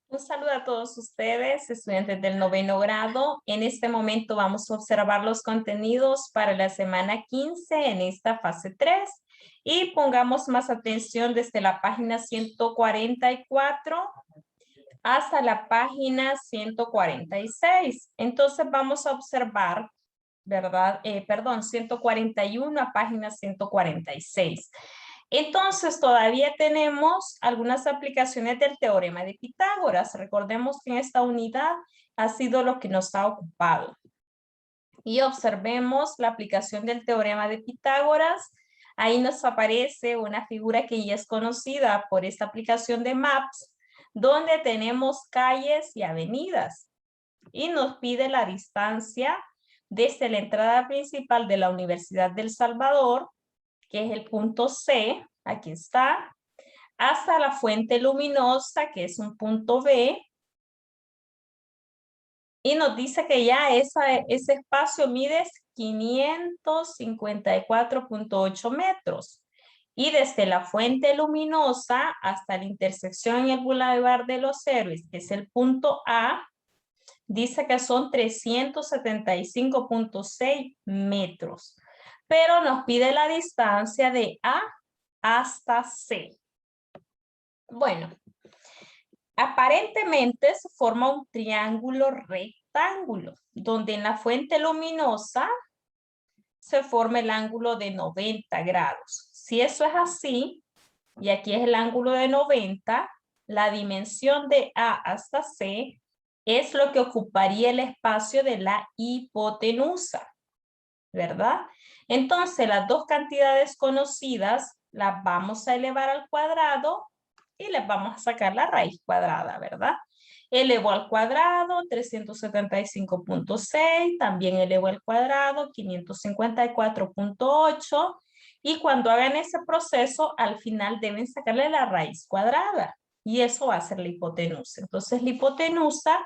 Un saludo a todos ustedes, estudiantes del noveno grado. En este momento vamos a observar los contenidos para la semana 15 en esta fase 3 y pongamos más atención desde la página 144 hasta la página 146. Entonces vamos a observar, ¿verdad? 141 a página 146. Entonces, todavía tenemos algunas aplicaciones del teorema de Pitágoras. Recordemos que en esta unidad ha sido lo que nos ha ocupado. Y observemos la aplicación del teorema de Pitágoras. Ahí nos aparece una figura que ya es conocida por esta aplicación de Maps, donde tenemos calles y avenidas. Y nos pide la distancia desde la entrada principal de la Universidad del Salvador, que es el punto C, aquí está, hasta la fuente luminosa, que es un punto B, y nos dice que ya ese espacio mide 554.8 metros. Y desde la fuente luminosa hasta la intersección en el Boulevard de los Héroes, que es el punto A, dice que son 375.6 metros. Pero nos pide la distancia de A hasta C. Bueno, aparentemente se forma un triángulo rectángulo, donde en la fuente luminosa se forma el ángulo de 90 grados. Si eso es así, y aquí es el ángulo de 90, la dimensión de A hasta C es lo que ocuparía el espacio de la hipotenusa, ¿verdad? Entonces, las dos cantidades conocidas las vamos a elevar al cuadrado y les vamos a sacar la raíz cuadrada, ¿verdad? Elevo al cuadrado 375.6, también elevo al cuadrado 554.8, y cuando hagan ese proceso, al final deben sacarle la raíz cuadrada, y eso va a ser la hipotenusa. Entonces, la hipotenusa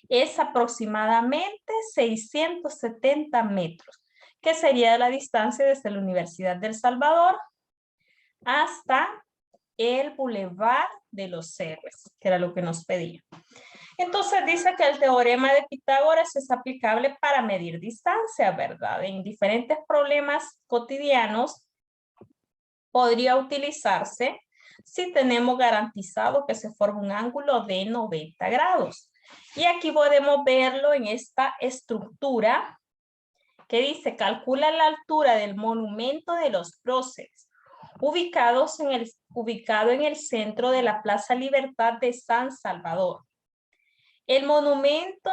es aproximadamente 670 metros, que sería la distancia desde la Universidad del Salvador hasta el Boulevard de los Héroes, que era lo que nos pedía. Entonces dice que el teorema de Pitágoras es aplicable para medir distancia, ¿verdad? En diferentes problemas cotidianos podría utilizarse si tenemos garantizado que se forma un ángulo de 90 grados. Y aquí podemos verlo en esta estructura que dice, calcula la altura del monumento de los próceres, ubicado en el centro de la Plaza Libertad de San Salvador. El monumento,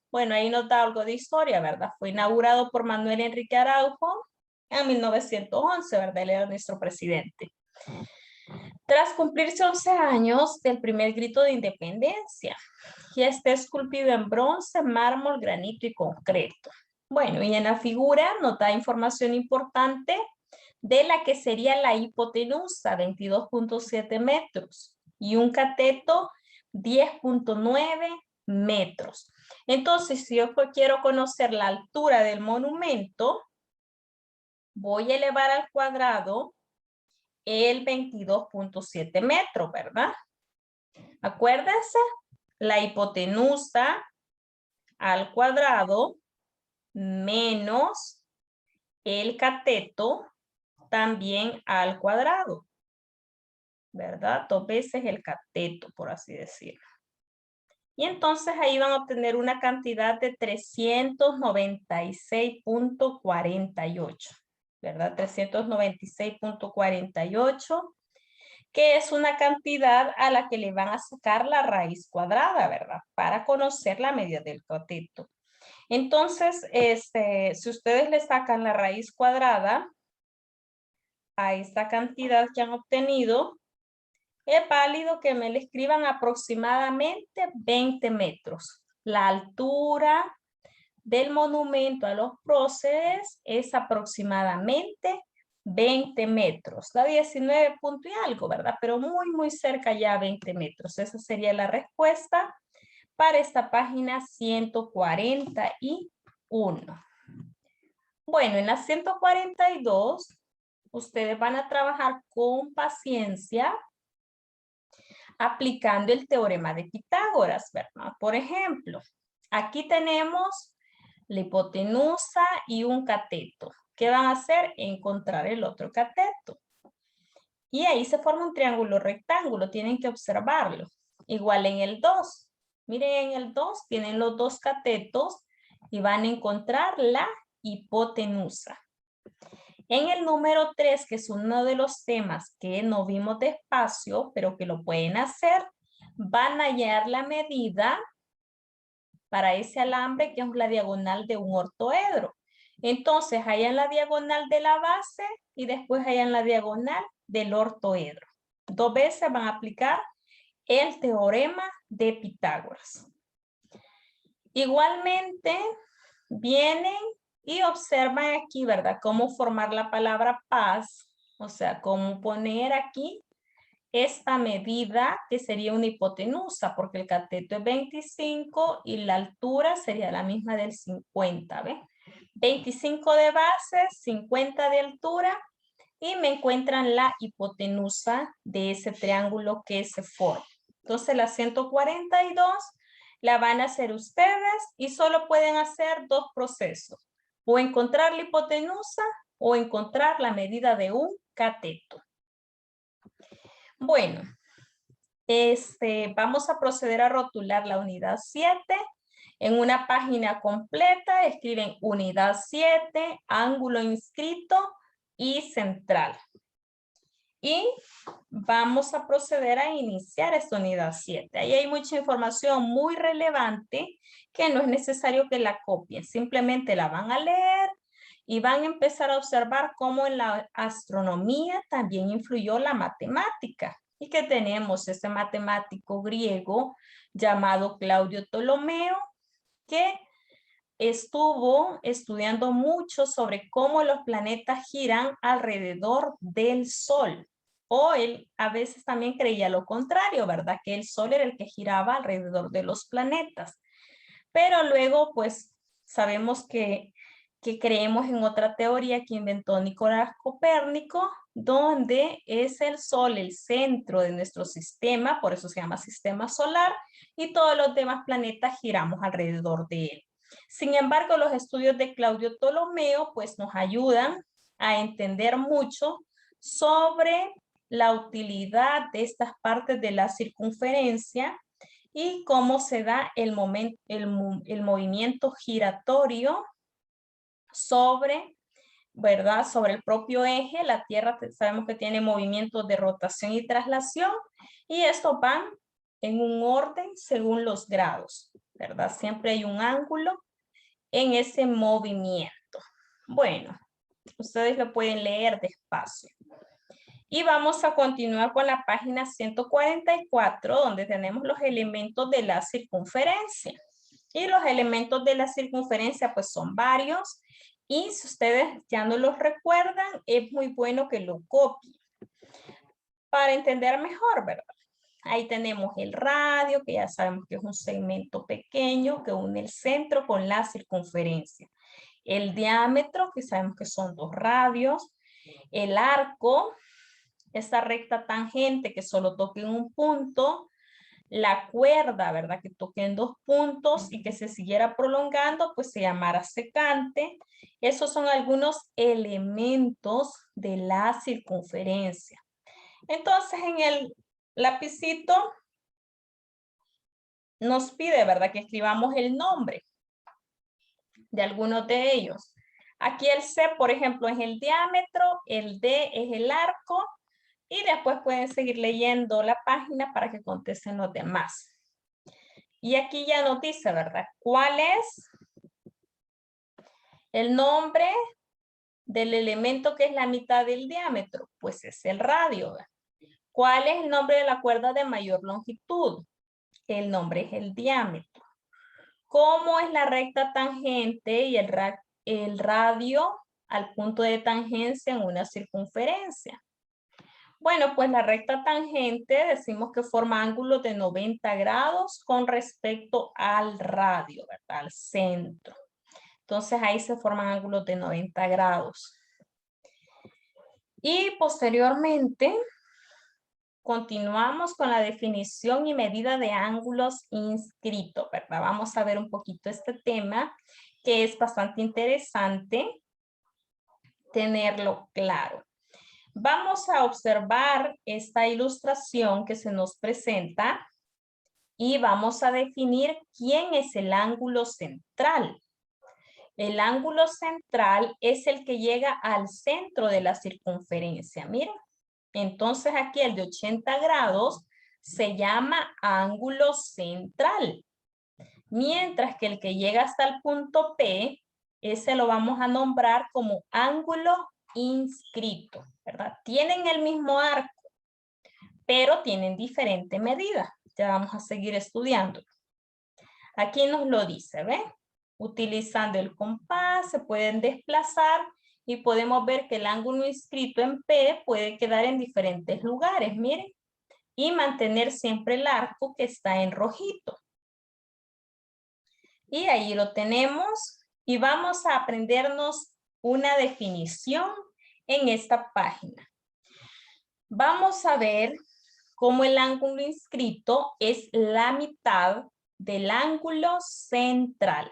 bueno, ahí nos da algo de historia, ¿verdad? Fue inaugurado por Manuel Enrique Araujo en 1911, ¿verdad? Él era nuestro presidente. Tras cumplirse 11 años del primer grito de independencia, y está esculpido en bronce, mármol, granito y concreto. Bueno, y en la figura nos da información importante de la que sería la hipotenusa, 22.7 metros, y un cateto, 10.9 metros. Entonces, si yo quiero conocer la altura del monumento, voy a elevar al cuadrado el 22.7 metros, ¿verdad? Acuérdense, la hipotenusa al cuadrado menos el cateto también al cuadrado, ¿verdad? 2 veces el cateto, por así decirlo. Y entonces ahí van a obtener una cantidad de 396.48, ¿verdad? 396.48, que es una cantidad a la que le van a sacar la raíz cuadrada, ¿verdad? Para conocer la medida del cateto. Entonces, si ustedes le sacan la raíz cuadrada a esta cantidad que han obtenido, es válido que me le escriban aproximadamente 20 metros. La altura del monumento a los próceres es aproximadamente 20 metros. Da 19 punto y algo, ¿verdad? Pero muy cerca ya a 20 metros. Esa sería la respuesta para esta página 141. Bueno, en la 142, ustedes van a trabajar con paciencia aplicando el teorema de Pitágoras, ¿verdad? Por ejemplo, aquí tenemos la hipotenusa y un cateto. ¿Qué van a hacer? Encontrar el otro cateto. Y ahí se forma un triángulo rectángulo, tienen que observarlo. Igual en el 2. Miren, en el 2 tienen los dos catetos y van a encontrar la hipotenusa. En el número 3, que es uno de los temas que no vimos despacio, pero que lo pueden hacer, van a hallar la medida para ese alambre que es la diagonal de un ortoedro. Entonces, hallan la diagonal de la base y después hallan la diagonal del ortoedro. 2 veces van a aplicar el teorema de Pitágoras. Igualmente, vienen y observan aquí, ¿verdad? Cómo formar la palabra paz, o sea, cómo poner aquí esta medida que sería una hipotenusa, porque el cateto es 25 y la altura sería la misma del 50, ¿ven? 25 de base, 50 de altura, y me encuentran la hipotenusa de ese triángulo que se forma. Entonces la 142 la van a hacer ustedes y solo pueden hacer dos procesos. O encontrar la hipotenusa o encontrar la medida de un cateto. Bueno, vamos a proceder a rotular la unidad 7. En una página completa escriben unidad 7, ángulo inscrito y central. Y vamos a proceder a iniciar esta unidad 7. Ahí hay mucha información muy relevante que no es necesario que la copien. Simplemente la van a leer y van a empezar a observar cómo en la astronomía también influyó la matemática. Y que tenemos este matemático griego llamado Claudio Ptolomeo, que estuvo estudiando mucho sobre cómo los planetas giran alrededor del Sol. O él a veces también creía lo contrario, ¿verdad? Que el Sol era el que giraba alrededor de los planetas. Pero luego, pues, sabemos que creemos en otra teoría que inventó Nicolás Copérnico, donde es el Sol el centro de nuestro sistema, por eso se llama sistema solar, y todos los demás planetas giramos alrededor de él. Sin embargo, los estudios de Claudio Ptolomeo pues nos ayudan a entender mucho sobre la utilidad de estas partes de la circunferencia y cómo se da el movimiento giratorio sobre, ¿verdad? Sobre el propio eje. La Tierra sabemos que tiene movimientos de rotación y traslación y estos van en un orden según los grados, ¿verdad? Siempre hay un ángulo en ese movimiento. Bueno, ustedes lo pueden leer despacio. Y vamos a continuar con la página 144, donde tenemos los elementos de la circunferencia. Y los elementos de la circunferencia pues son varios. Y si ustedes ya no los recuerdan, es muy bueno que lo copien para entender mejor, ¿verdad? Ahí tenemos el radio, que ya sabemos que es un segmento pequeño que une el centro con la circunferencia. El diámetro, que sabemos que son 2 radios. El arco, esa recta tangente que solo toque en un punto. La cuerda, ¿verdad? Que toque en 2 puntos y que se siguiera prolongando, pues se llamara secante. Esos son algunos elementos de la circunferencia. Entonces, en el lapicito nos pide, ¿verdad? Que escribamos el nombre de algunos de ellos. Aquí el C, por ejemplo, es el diámetro, el D es el arco, y después pueden seguir leyendo la página para que contesten los demás. Y aquí ya nos dice, ¿verdad? ¿Cuál es el nombre del elemento que es la mitad del diámetro? Pues es el radio, ¿verdad? ¿Cuál es el nombre de la cuerda de mayor longitud? El nombre es el diámetro. ¿Cómo es la recta tangente y el radio al punto de tangencia en una circunferencia? Bueno, pues la recta tangente decimos que forma ángulos de 90 grados con respecto al radio, ¿verdad? Al centro. Entonces ahí se forman ángulos de 90 grados. Y posteriormente continuamos con la definición y medida de ángulos inscritos, ¿verdad? Vamos a ver un poquito este tema que es bastante interesante tenerlo claro. Vamos a observar esta ilustración que se nos presenta y vamos a definir quién es el ángulo central. El ángulo central es el que llega al centro de la circunferencia. Miren, entonces aquí el de 80 grados se llama ángulo central. Mientras que el que llega hasta el punto P, ese lo vamos a nombrar como ángulo inscrito, ¿verdad? Tienen el mismo arco, pero tienen diferente medida. Ya vamos a seguir estudiando. Aquí nos lo dice, ¿ven? Utilizando el compás se pueden desplazar y podemos ver que el ángulo inscrito en P puede quedar en diferentes lugares, miren, y mantener siempre el arco que está en rojito. Y ahí lo tenemos y vamos a aprendernos una definición en esta página. Vamos a ver cómo el ángulo inscrito es la mitad del ángulo central.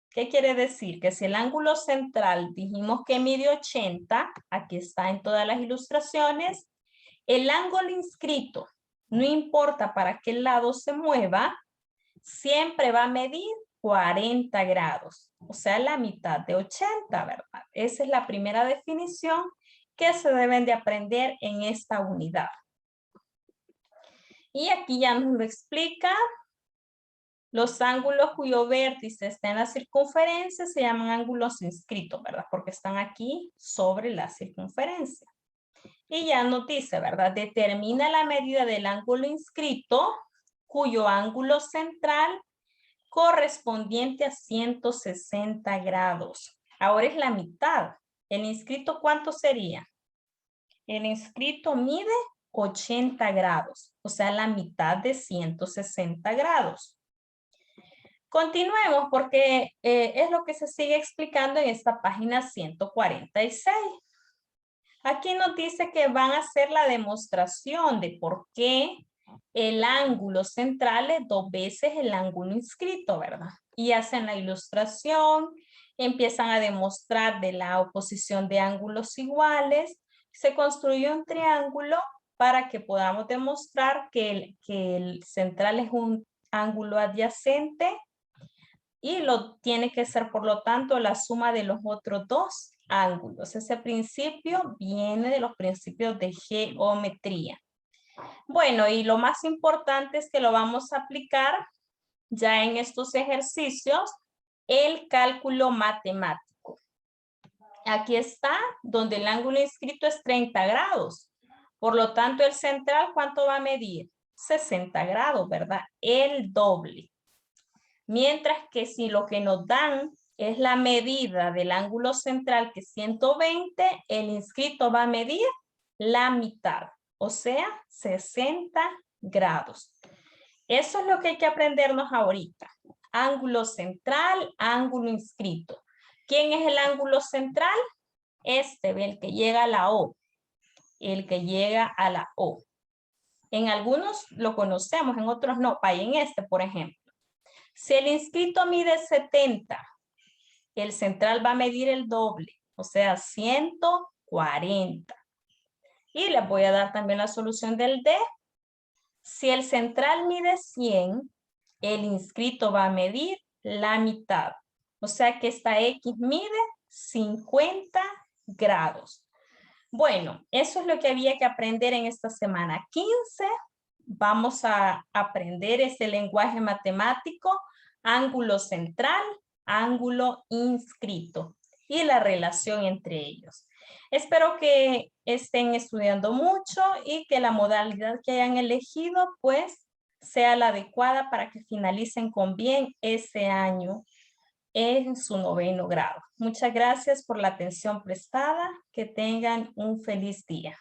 ¿Qué quiere decir? Que si el ángulo central dijimos que mide 80, aquí está en todas las ilustraciones, el ángulo inscrito, no importa para qué lado se mueva, siempre va a medir 40 grados, o sea, la mitad de 80, ¿verdad? Esa es la primera definición que se deben de aprender en esta unidad. Y aquí ya nos lo explica. Los ángulos cuyo vértice está en la circunferencia se llaman ángulos inscritos, ¿verdad? Porque están aquí sobre la circunferencia. Y ya nos dice, ¿verdad? Determina la medida del ángulo inscrito cuyo ángulo central correspondiente a 160 grados. Ahora es la mitad. ¿El inscrito cuánto sería? El inscrito mide 80 grados, o sea, la mitad de 160 grados. Continuemos porque es lo que se sigue explicando en esta página 146. Aquí nos dice que van a hacer la demostración de por qué el ángulo central es 2 veces el ángulo inscrito, ¿verdad? Y hacen la ilustración, empiezan a demostrar de la oposición de ángulos iguales, se construye un triángulo para que podamos demostrar que el central es un ángulo adyacente y lo tiene que ser, por lo tanto, la suma de los otros dos ángulos. Ese principio viene de los principios de geometría. Bueno, y lo más importante es que lo vamos a aplicar ya en estos ejercicios, el cálculo matemático. Aquí está, donde el ángulo inscrito es 30 grados. Por lo tanto, el central, ¿cuánto va a medir? 60 grados, ¿verdad? El doble. Mientras que si lo que nos dan es la medida del ángulo central, que es 120, el inscrito va a medir la mitad, o sea, 60 grados. Eso es lo que hay que aprendernos ahorita. Ángulo central, ángulo inscrito. ¿Quién es el ángulo central? Este, el que llega a la O. El que llega a la O. En algunos lo conocemos, en otros no. Vaya en este, por ejemplo. Si el inscrito mide 70, el central va a medir el doble, o sea, 140. Y les voy a dar también la solución del D. Si el central mide 100, el inscrito va a medir la mitad. O sea que esta X mide 50 grados. Bueno, eso es lo que había que aprender en esta semana 15. Vamos a aprender este lenguaje matemático, ángulo central, ángulo inscrito y la relación entre ellos. Espero que estén estudiando mucho y que la modalidad que hayan elegido pues sea la adecuada para que finalicen con bien ese año en su 9º grado. Muchas gracias por la atención prestada. Que tengan un feliz día.